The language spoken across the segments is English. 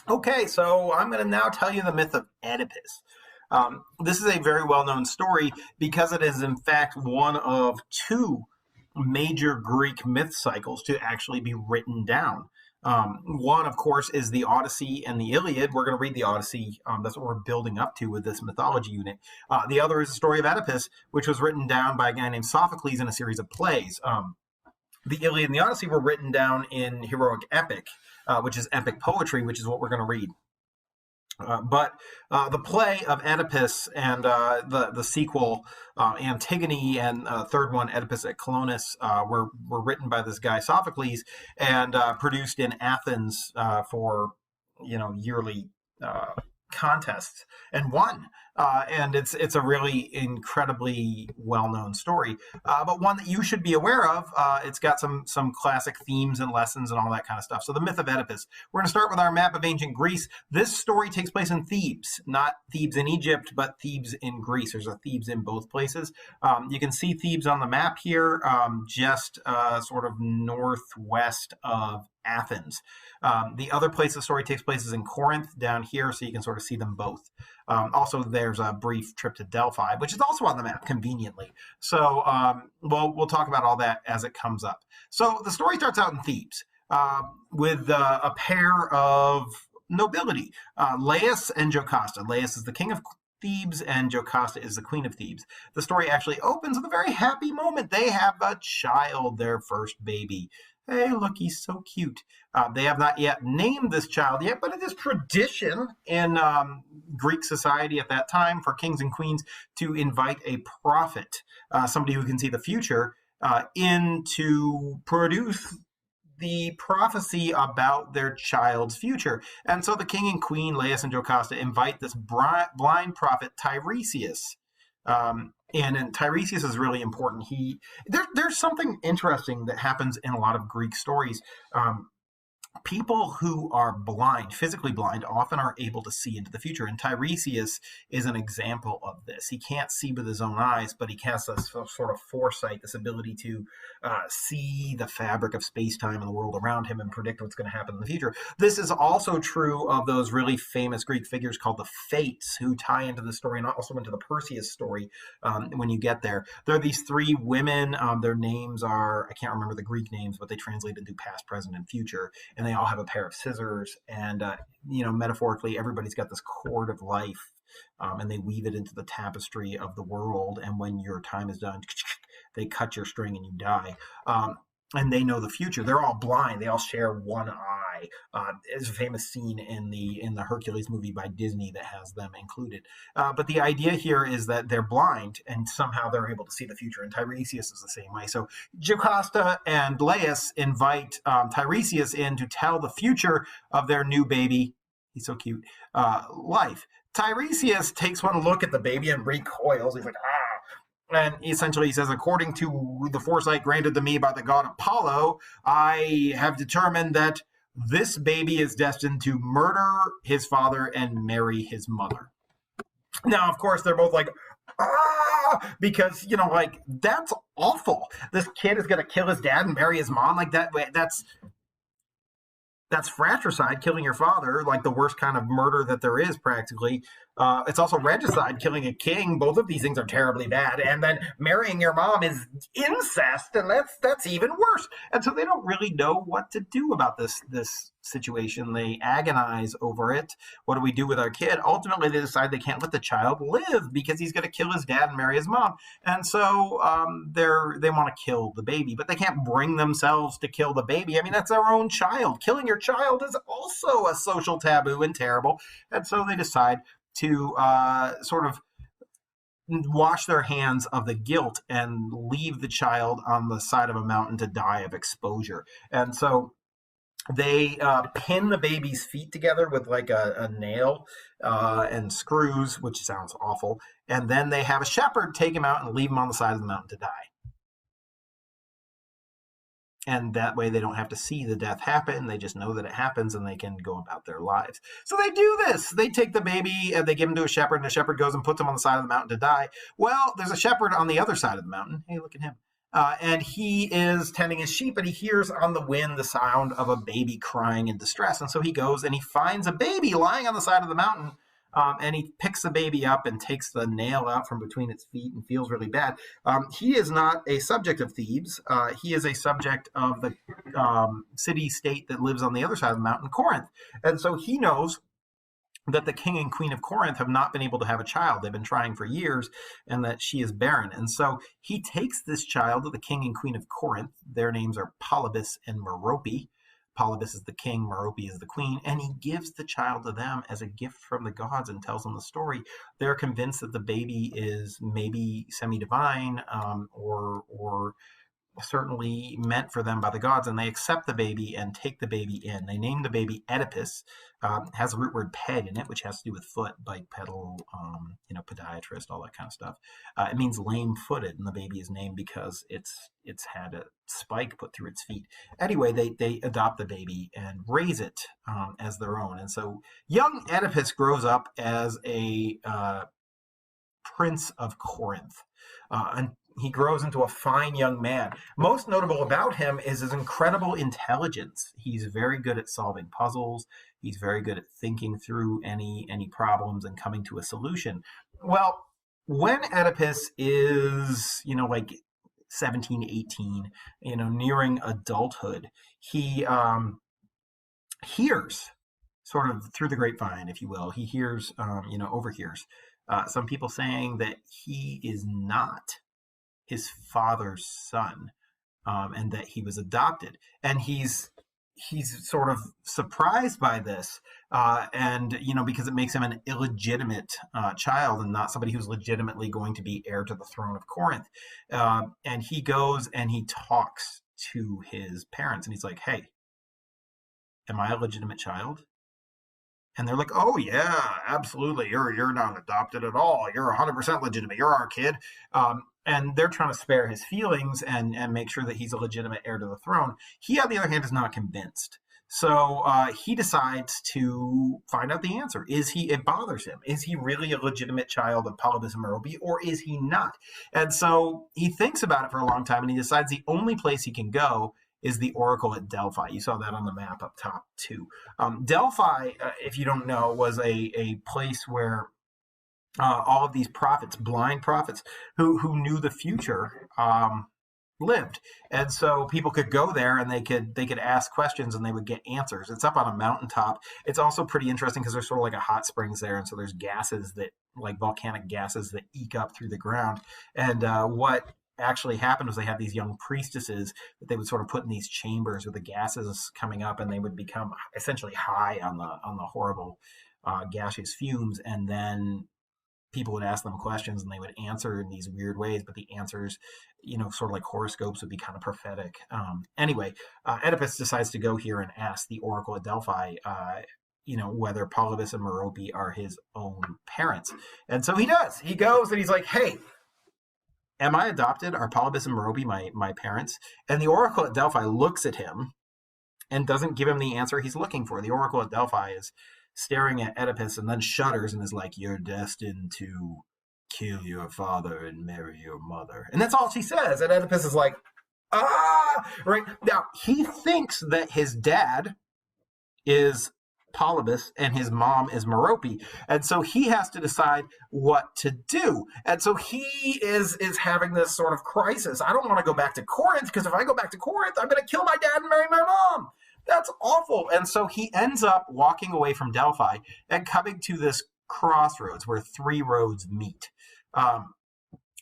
Okay, so I'm going to now tell you the myth of Oedipus. This is a very well-known story because it is, in fact, one of two major Greek myth cycles to actually be written down. One, of course, is the Odyssey and the Iliad. We're going to read the Odyssey. That's what we're building up to with this mythology unit. The other is the story of Oedipus, which was written down by a guy named Sophocles in a series of plays. The Iliad and the Odyssey were written down in heroic epic, which is epic poetry, which is what we're going to read. But the play of Oedipus and the sequel, Antigone, and third one, Oedipus at Colonus, were written by this guy Sophocles and produced in Athens for yearly contests and won. And it's a really incredibly well-known story, but one that you should be aware of. It's got some classic themes and lessons and all that kind of stuff. So the myth of Oedipus. We're going to start with our map of ancient Greece. This story takes place in Thebes, not Thebes in Egypt, but Thebes in Greece. There's a Thebes in both places. You can see Thebes on the map here, just sort of northwest of Athens. The other place the story takes place is in Corinth down here, so you can sort of see them both. Also, there's a brief trip to Delphi, which is also on the map conveniently. So we'll talk about all that as it comes up. So the story starts out in Thebes with a pair of nobility, Laius and Jocasta. Laius is the king of Thebes and Jocasta is the queen of Thebes. The story actually opens with a very happy moment. They have a child, their first baby. Hey, look, he's so cute. They have not yet named this child yet, but it is tradition in Greek society at that time for kings and queens to invite a prophet, somebody who can see the future, in to produce the prophecy about their child's future. And so the king and queen, Laius and Jocasta, invite this blind prophet, Tiresias. And Tiresias is really important. There's something interesting that happens in a lot of Greek stories. People who are blind, physically blind, often are able to see into the future. And Tiresias is an example of this. He can't see with his own eyes, but he has this sort of foresight, this ability to see the fabric of space-time and the world around him and predict what's going to happen in the future. This is also true of those really famous Greek figures called the Fates, who tie into the story and also into the Perseus story when you get there. There are these three women. Their names are, I can't remember the Greek names, but they translate into past, present, and future. And they all have a pair of scissors, and metaphorically, everybody's got this cord of life, and they weave it into the tapestry of the world. And when your time is done, they cut your string and you die. And they know the future. They're all blind. They all share one eye. There's a famous scene in the Hercules movie by Disney that has them included. But the idea here is that they're blind and somehow they're able to see the future. And Tiresias is the same way. So Jocasta and Laius invite Tiresias in to tell the future of their new baby. He's so cute. Life. Tiresias takes one look at the baby and recoils. He's like, ah. And essentially he says, according to the foresight granted to me by the god Apollo, I have determined that this baby is destined to murder his father and marry his mother. Now, of course, they're both like, ah, because, that's awful. This kid is going to kill his dad and marry his mom like that. That's fratricide, killing your father, like the worst kind of murder that there is practically. It's also regicide, killing a king. Both of these things are terribly bad. And then marrying your mom is incest, and that's even worse. And so they don't really know what to do about this situation. They agonize over it. What do we do with our kid? Ultimately, they decide they can't let the child live because he's going to kill his dad and marry his mom. And so they want to kill the baby, but they can't bring themselves to kill the baby. I mean, that's their own child. Killing your child is also a social taboo and terrible. And so they decide to sort of wash their hands of the guilt and leave the child on the side of a mountain to die of exposure. And so they pin the baby's feet together with like a nail and screws, which sounds awful. And then they have a shepherd take him out and leave him on the side of the mountain to die. And that way they don't have to see the death happen. They just know that it happens and they can go about their lives. So they do this. They take the baby and they give him to a shepherd, and the shepherd goes and puts him on the side of the mountain to die. Well, there's a shepherd on the other side of the mountain. Hey, look at him. And he is tending his sheep, and he hears on the wind the sound of a baby crying in distress. And so he goes and he finds a baby lying on the side of the mountain. And he picks the baby up and takes the nail out from between its feet and feels really bad. He is not a subject of Thebes. He is a subject of the city-state that lives on the other side of the mountain, Corinth. And so he knows that the king and queen of Corinth have not been able to have a child. They've been trying for years, and that she is barren. And so he takes this child to the king and queen of Corinth. Their names are Polybus and Merope. Polybus is the king, Merope is the queen, and he gives the child to them as a gift from the gods and tells them the story. They're convinced that the baby is maybe semi-divine, or certainly meant for them by the gods, and they accept the baby and take the baby in. They name the baby Oedipus. Has the root word ped in it, which has to do with foot, bike pedal, podiatrist, all that kind of stuff. It means lame-footed, and the baby is named because it's had a spike put through its feet. Anyway, they adopt the baby and raise it as their own. And so young Oedipus grows up as a prince of Corinth, and he grows into a fine young man. Most notable about him is his incredible intelligence. He's very good at solving puzzles. He's very good at thinking through any problems and coming to a solution. Well, when Oedipus is, like 17, 18, nearing adulthood, he hears, sort of through the grapevine, if you will, he hears, overhears some people saying that he is not his father's son, and that he was adopted. And he's sort of surprised by this, and because it makes him an illegitimate child and not somebody who's legitimately going to be heir to the throne of Corinth. And he goes and he talks to his parents, and he's like, "Hey, am I a legitimate child?" And they're like, "Oh yeah, absolutely. You're not adopted at all. You're 100% legitimate. You're our kid." And they're trying to spare his feelings and make sure that he's a legitimate heir to the throne. He, on the other hand, is not convinced. So he decides to find out the answer. It bothers him. Is he really a legitimate child of Polybus and Merope, or is he not? And so he thinks about it for a long time, and he decides the only place he can go is the oracle at Delphi. You saw that on the map up top too. Delphi, if you don't know, was a place where all of these prophets, blind prophets, who knew the future, lived. And so people could go there and they could ask questions and they would get answers. It's up on a mountaintop. It's also pretty interesting because there's sort of like a hot springs there, and so there's gases that, like volcanic gases, that eke up through the ground. And what actually happened was they had these young priestesses that they would sort of put in these chambers with the gases coming up, and they would become essentially high on the horrible gaseous fumes, and then people would ask them questions and they would answer in these weird ways, but the answers, sort of like horoscopes, would be kind of prophetic. Anyway, Oedipus decides to go here and ask the oracle at Delphi, whether Polybus and Merope are his own parents. And so he does. He goes and he's like, "Hey, am I adopted? Are Polybus and Merope my parents?" And the oracle at Delphi looks at him and doesn't give him the answer he's looking for. The oracle at Delphi is staring at Oedipus and then shudders and is like, "You're destined to kill your father and marry your mother." And that's all she says. And Oedipus is like, right? Now, he thinks that his dad is Polybus and his mom is Merope, and so he has to decide what to do. And so he is having this sort of crisis. I don't want to go back to Corinth, because if I go back to Corinth, I'm going to kill my dad and marry my mom. That's awful. And so he ends up walking away from Delphi and coming to this crossroads where three roads meet.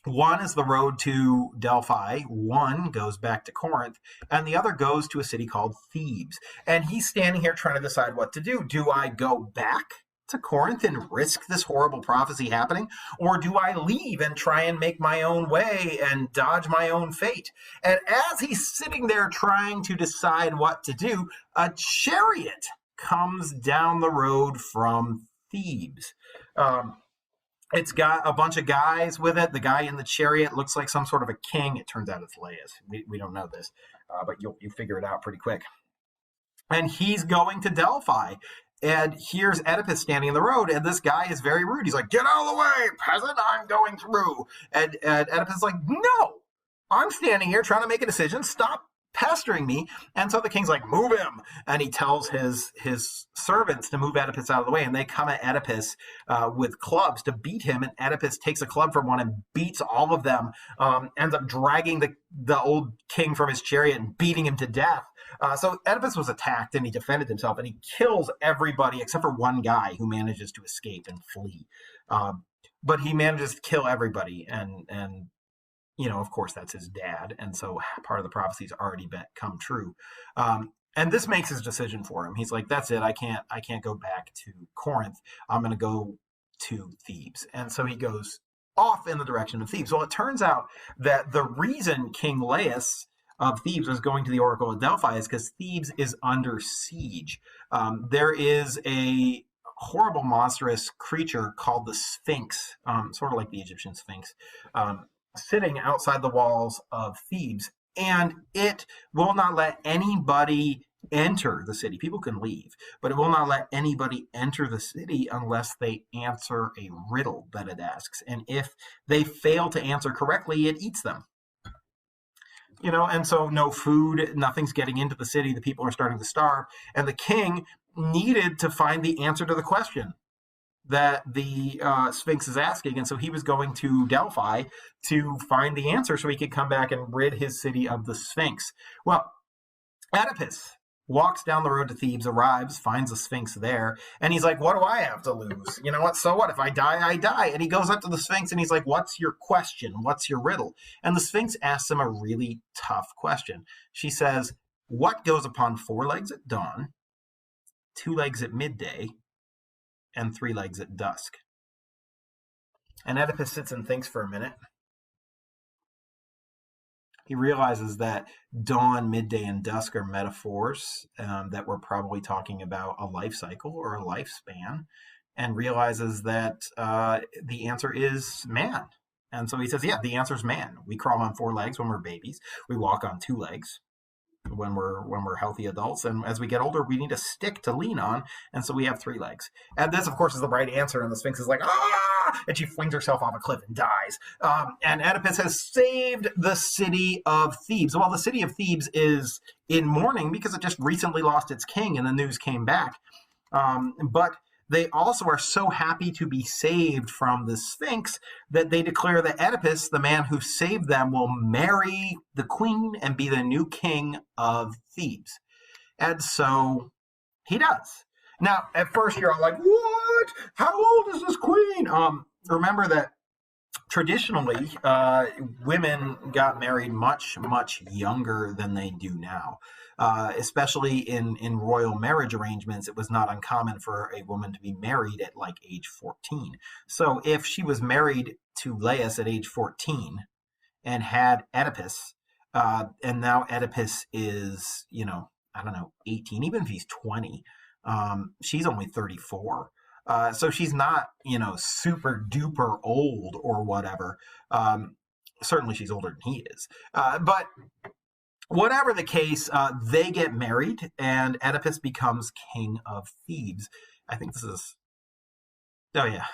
One is the road to Delphi, one goes back to Corinth, and the other goes to a city called Thebes. And he's standing here trying to decide what to do. Do I go back to Corinth and risk this horrible prophecy happening? Or do I leave and try and make my own way and dodge my own fate? And as he's sitting there trying to decide what to do, a chariot comes down the road from Thebes. It's got a bunch of guys with it. The guy in the chariot looks like some sort of a king. It turns out it's Laius. We don't know this, but you'll figure it out pretty quick. And he's going to Delphi. And here's Oedipus standing in the road, and this guy is very rude. He's like, "Get out of the way, peasant, I'm going through." And Oedipus is like, "No, I'm standing here trying to make a decision. Stop pestering me. And so the king's like, move him. And he tells his servants to move Oedipus out of the way. And they come at Oedipus with clubs to beat him. And Oedipus takes a club from one and beats all of them, ends up dragging the old king from his chariot and beating him to death. So Oedipus was attacked and he defended himself, and he kills everybody except for one guy who manages to escape and flee. But he manages to kill everybody, and of course, that's his dad, and so part of the prophecy's already come true. And this makes his decision for him. He's like, "That's it. I can't go back to Corinth. I'm going to go to Thebes." And so he goes off in the direction of Thebes. Well, it turns out that the reason King Laius of Thebes was going to the Oracle of Delphi is because Thebes is under siege. There is a horrible, monstrous creature called the Sphinx, sort of like the Egyptian Sphinx, sitting outside the walls of Thebes, and it will not let anybody enter the city. People can leave, but it will not let anybody enter the city unless they answer a riddle that it asks. And if they fail to answer correctly, it eats them. And so no food, nothing's getting into the city. The people are starting to starve. And the king needed to find the answer to the question that the Sphinx is asking. And so he was going to Delphi to find the answer so he could come back and rid his city of the Sphinx. Well, Oedipus walks down the road to Thebes, arrives, finds the Sphinx there, and he's like, what do I have to lose? You know what? So what? If I die, I die. And he goes up to the Sphinx and he's like, what's your question? What's your riddle? And the Sphinx asks him a really tough question. She says, what goes upon 4 legs at dawn, 2 legs at midday, and 3 legs at dusk? And Oedipus sits and thinks for a minute. He realizes that dawn, midday, and dusk are metaphors that we're probably talking about a life cycle or a lifespan, and realizes that the answer is man. And so he says, yeah, the answer is man. We crawl on 4 legs when we're babies. We walk on 2 legs when we're healthy adults, and as we get older, we need a stick to lean on, and so we have 3 legs. And this, of course, is the right answer. And the Sphinx is like, and she flings herself off a cliff and dies. And Oedipus has saved the city of Thebes. Well, the city of Thebes is in mourning because it just recently lost its king, and the news came back. But they also are so happy to be saved from the Sphinx that they declare that Oedipus, the man who saved them, will marry the queen and be the new king of Thebes. And so he does. Now, at first you're all like, what? How old is this queen? Remember that traditionally, women got married much, much younger than they do now. Especially in royal marriage arrangements, it was not uncommon for a woman to be married at like age 14. So if she was married to Laius at age 14 and had Oedipus, and now Oedipus is, 18, even if he's 20, she's only 34. So she's not, super duper old or whatever. Certainly she's older than he is. But whatever the case, they get married, and Oedipus becomes king of Thebes. I think this is... Oh, yeah.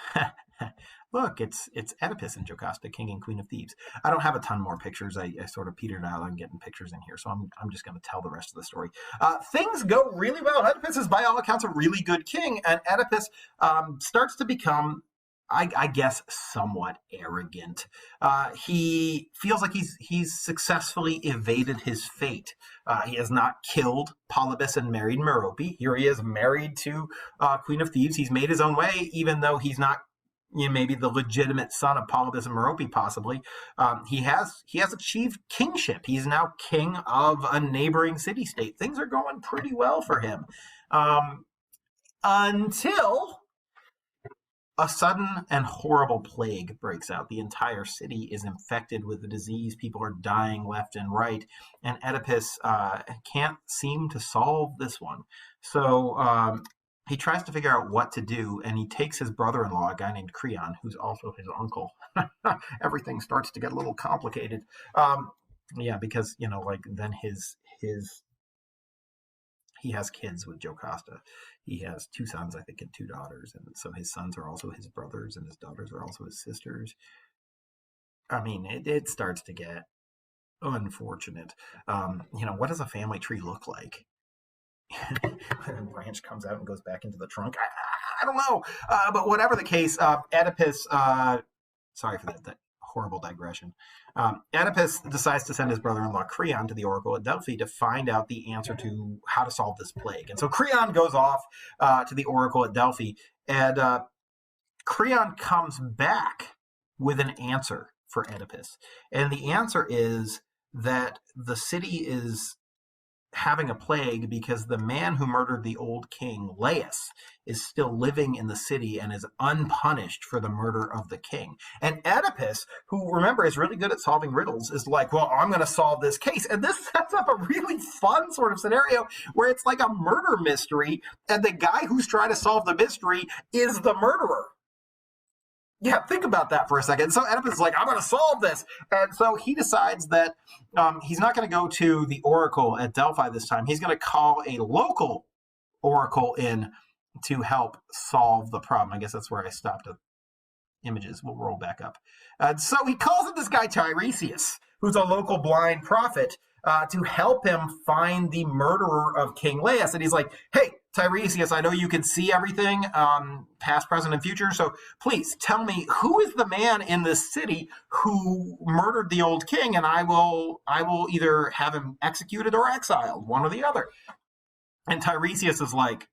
Look, it's Oedipus and Jocasta, king and queen of Thebes. I don't have a ton more pictures. I sort of petered out on getting pictures in here, so I'm just going to tell the rest of the story. Things go really well. Oedipus is, by all accounts, a really good king, and Oedipus starts to become, I guess, somewhat arrogant. He feels like he's successfully evaded his fate. He has not killed Polybus and married Merope. Here he is married to Queen of Thebes. He's made his own way, even though he's not maybe the legitimate son of Polybus and Merope, possibly. He has achieved kingship. He's now king of a neighboring city-state. Things are going pretty well for him. Until a sudden and horrible plague breaks out. The entire city is infected with the disease. People are dying left and right. And Oedipus can't seem to solve this one. So he tries to figure out what to do, and he takes his brother-in-law, a guy named Creon, who's also his uncle. Everything starts to get a little complicated. Because, then he has kids with Jocasta. He has 2 sons, I think, and 2 daughters. And so his sons are also his brothers, and his daughters are also his sisters. I mean, it starts to get unfortunate. What does a family tree look like? Branch comes out and goes back into the trunk. I don't know. But whatever the case, Oedipus, sorry for that horrible digression. Oedipus decides to send his brother-in-law Creon to the oracle at Delphi to find out the answer to how to solve this plague. And so Creon goes off to the oracle at Delphi, and Creon comes back with an answer for Oedipus. And the answer is that the city is having a plague because the man who murdered the old king, Laius, is still living in the city and is unpunished for the murder of the king. And Oedipus, who, remember, is really good at solving riddles, is like, well, I'm going to solve this case. And this sets up a really fun sort of scenario where it's like a murder mystery, and the guy who's trying to solve the mystery is the murderer. Yeah, think about that for a second. So Oedipus is like, I'm going to solve this. And so he decides that he's not going to go to the oracle at Delphi this time. He's going to call a local oracle in to help solve the problem. I guess that's where I stopped at images. We'll roll back up. So he calls in this guy Tiresias, who's a local blind prophet, to help him find the murderer of King Laius. And he's like, hey, Tiresias, I know you can see everything, past, present, and future. So please tell me, who is the man in this city who murdered the old king? And I will either have him executed or exiled, one or the other. And Tiresias is like,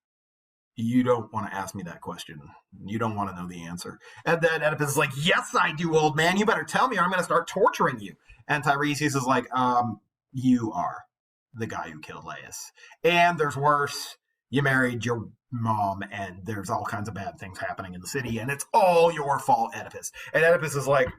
you don't want to ask me that question. You don't want to know the answer. And then Oedipus is like, yes, I do, old man. You better tell me or I'm going to start torturing you. And Tiresias is like, you are the guy who killed Laius. And there's worse. You married your mom, and there's all kinds of bad things happening in the city, and it's all your fault, Oedipus. And Oedipus is like,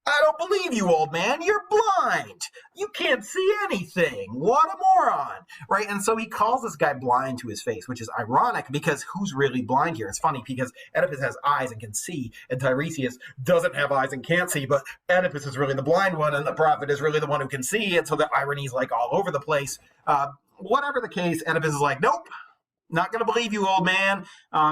I don't believe you, old man. You're blind. You can't see anything. What a moron. Right? And so he calls this guy blind to his face, which is ironic because who's really blind here? It's funny because Oedipus has eyes and can see, and Tiresias doesn't have eyes and can't see, but Oedipus is really the blind one, and the prophet is really the one who can see, and so the irony's like all over the place. Whatever the case, Oedipus is like, nope. Not going to believe you, old man.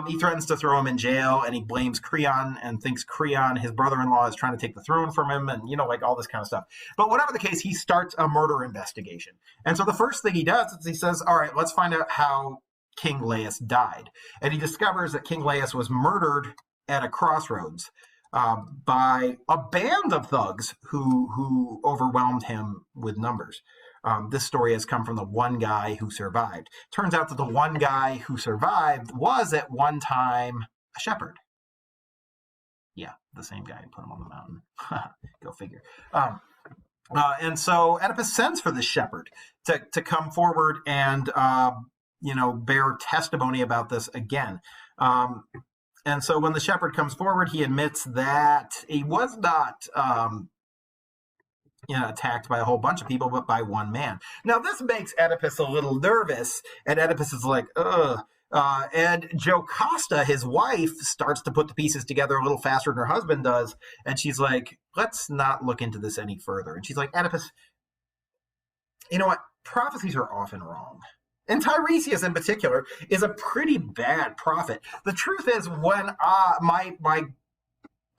He threatens to throw him in jail, and he blames Creon and thinks Creon, his brother-in-law, is trying to take the throne from him, and, like all this kind of stuff. But whatever the case, he starts a murder investigation. And so the first thing he does is he says, all right, let's find out how King Laius died. And he discovers that King Laius was murdered at a crossroads by a band of thugs who overwhelmed him with numbers. This story has come from the one guy who survived. Turns out that the one guy who survived was at one time a shepherd. Yeah, the same guy who put him on the mountain. Go figure. And so Oedipus sends for this shepherd to come forward and, bear testimony about this again. And so when the shepherd comes forward, he admits that he was not attacked by a whole bunch of people, but by one man. Now, this makes Oedipus a little nervous, and Oedipus is like, ugh. And Jocasta, his wife, starts to put the pieces together a little faster than her husband does, and she's like, let's not look into this any further. And she's like, Oedipus, you know what? Prophecies are often wrong. And Tiresias, in particular, is a pretty bad prophet. The truth is, when my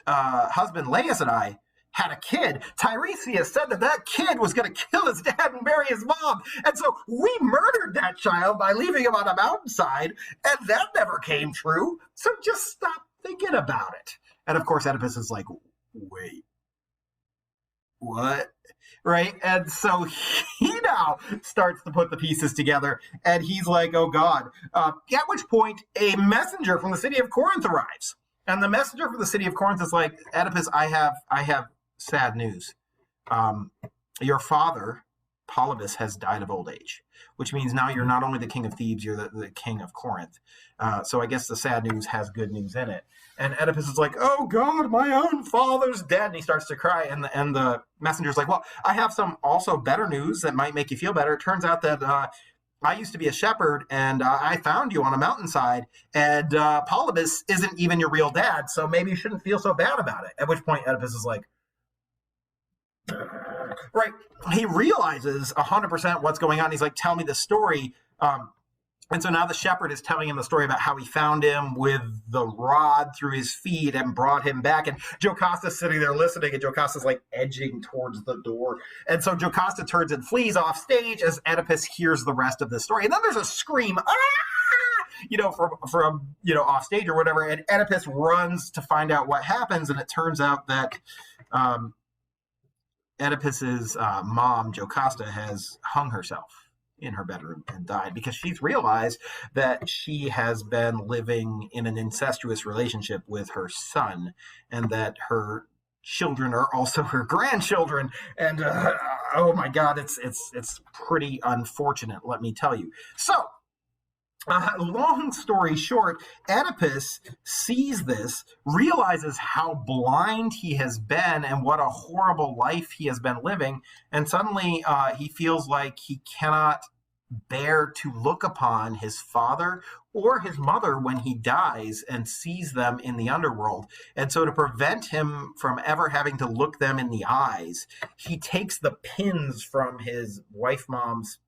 husband Laius and I had a kid, Tiresias said that kid was going to kill his dad and marry his mom. And so we murdered that child by leaving him on a mountainside, and that never came true. So just stop thinking about it. And of course, Oedipus is like, wait, what? Right? And so he now starts to put the pieces together, and he's like, oh God. At which point, a messenger from the city of Corinth arrives. And the messenger from the city of Corinth is like, Oedipus, I have sad news. Your father, Polybus, has died of old age, which means now you're not only the king of Thebes, you're the king of Corinth. So I guess the sad news has good news in it. And Oedipus is like, oh God, my own father's dead. And he starts to cry. And the messenger's like, well, I have some also better news that might make you feel better. It turns out that I used to be a shepherd, and I found you on a mountainside, and Polybus isn't even your real dad, so maybe you shouldn't feel so bad about it. At which point Oedipus is like, right. He realizes 100% what's going on. He's like, tell me the story. And so now the shepherd is telling him the story about how he found him with the rod through his feet and brought him back. And Jocasta's sitting there listening, and Jocasta's like edging towards the door. And so Jocasta turns and flees off stage as Oedipus hears the rest of the story. And then there's a scream, ah! From off stage or whatever. And Oedipus runs to find out what happens. And it turns out that Oedipus's mom, Jocasta, has hung herself in her bedroom and died because she's realized that she has been living in an incestuous relationship with her son, and that her children are also her grandchildren. And oh my God, it's pretty unfortunate, let me tell you. So long story short, Oedipus sees this, realizes how blind he has been and what a horrible life he has been living, and suddenly he feels like he cannot bear to look upon his father or his mother when he dies and sees them in the underworld. And so to prevent him from ever having to look them in the eyes, he takes the pins from his wife mom's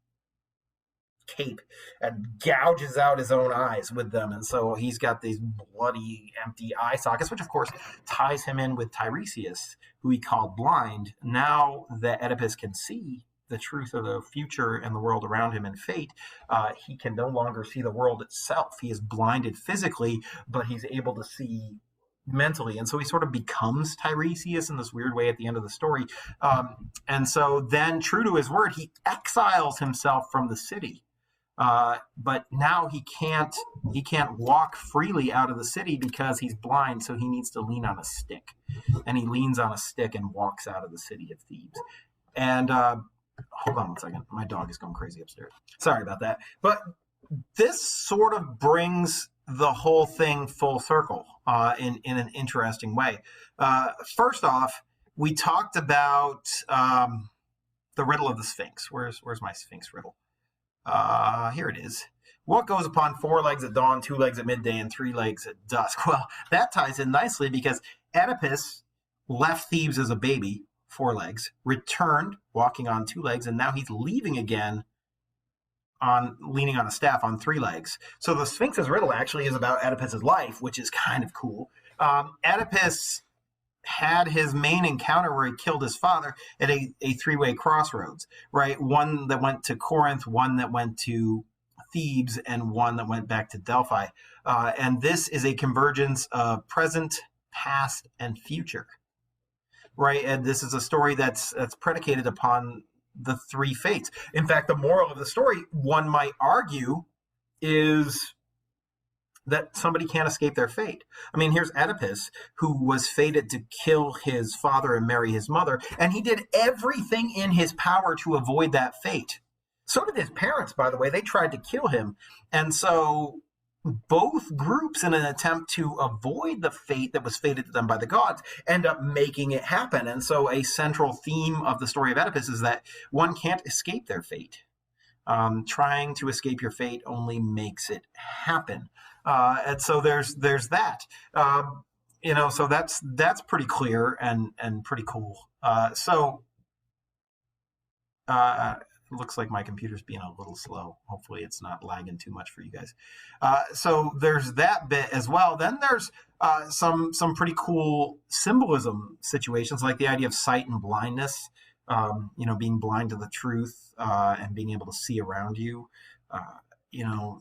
cape and gouges out his own eyes with them. And so he's got these bloody empty eye sockets, which of course ties him in with Tiresias, who he called blind. Now that Oedipus can see the truth of the future and the world around him and fate, he can no longer see the world itself. He is blinded physically, but he's able to see mentally. And so he sort of becomes Tiresias in this weird way at the end of the story. And so then, true to his word, he exiles himself from the city. But now he can't walk freely out of the city because he's blind, so he needs to lean on a stick. And he leans on a stick and walks out of the city of Thebes. And hold on one second. My dog is going crazy upstairs. Sorry about that. But this sort of brings the whole thing full circle in an interesting way. First off, we talked about the riddle of the Sphinx. Where's my Sphinx riddle? Here it is. What goes upon 4 legs at dawn, 2 legs at midday, and 3 legs at dusk? Well, that ties in nicely because Oedipus left Thebes as a baby, 4 legs, returned walking on 2 legs, and now he's leaving again on leaning on a staff on 3 legs. So the Sphinx's riddle actually is about Oedipus's life, which is kind of cool. Oedipus had his main encounter where he killed his father at a 3-way crossroads, right? One that went to Corinth, one that went to Thebes, and one that went back to Delphi. And this is a convergence of present, past, and future, right? And this is a story that's predicated upon the 3 fates. In fact, the moral of the story, one might argue, is that somebody can't escape their fate. I mean, here's Oedipus, who was fated to kill his father and marry his mother, and he did everything in his power to avoid that fate. So did his parents, by the way. They tried to kill him. And so both groups, in an attempt to avoid the fate that was fated to them by the gods, end up making it happen. And so a central theme of the story of Oedipus is that one can't escape their fate. Trying to escape your fate only makes it happen. And so there's that. So that's pretty clear and pretty cool. It looks like my computer's being a little slow. Hopefully it's not lagging too much for you guys. So there's that bit as well. Then there's some pretty cool symbolism situations, like the idea of sight and blindness, being blind to the truth and being able to see around you.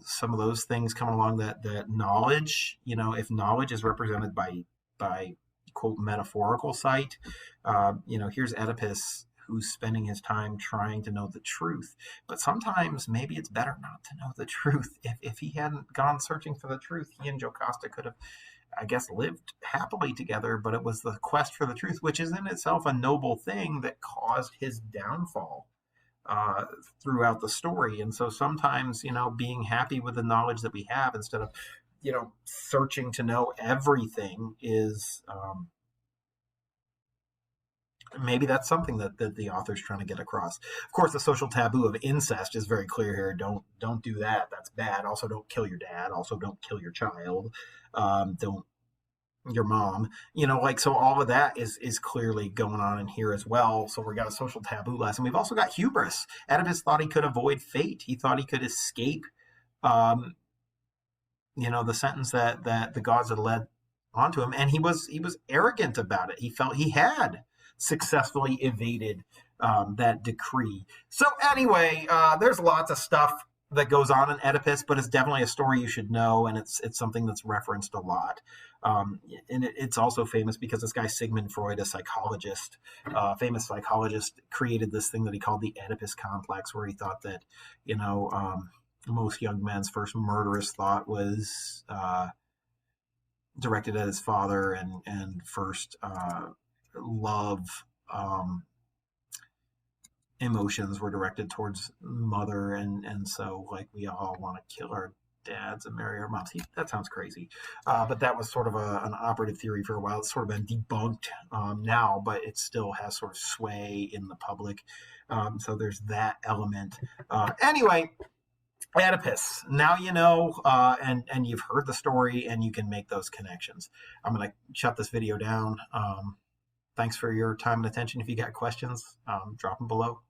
Some of those things come along that knowledge, if knowledge is represented by quote metaphorical sight, here's Oedipus, who's spending his time trying to know the truth. But sometimes maybe it's better not to know the truth. If he hadn't gone searching for the truth, he and Jocasta could have, I guess, lived happily together. But it was the quest for the truth, which is in itself a noble thing, that caused his downfall throughout the story. And so sometimes, being happy with the knowledge that we have instead of, searching to know everything is... maybe that's something that the author's trying to get across. Of course, the social taboo of incest is very clear here. Don't do that. That's bad. Also, don't kill your dad. Also, don't kill your child. Don't your mom. So all of that is clearly going on in here as well. So we got a social taboo lesson. We've also got hubris. Oedipus thought he could avoid fate. He thought he could escape the sentence that the gods had led onto him, and he was arrogant about it. He felt he had successfully evaded that decree. So anyway, there's lots of stuff that goes on in Oedipus, but it's definitely a story you should know, and it's something that's referenced a lot. And it's also famous because this guy Sigmund Freud, a psychologist, famous psychologist, created this thing that he called the Oedipus Complex, where he thought that most young men's first murderous thought was directed at his father, and first love emotions were directed towards mother, and so like we all want to kill our dads and marry our moms. That sounds crazy, but that was sort of an operative theory for a while. It's sort of been debunked now, but it still has sort of sway in the public. So there's that element. Anyway, Oedipus. Now you know, and you've heard the story, and you can make those connections. I'm going to shut this video down. Thanks for your time and attention. If you got questions, drop them below.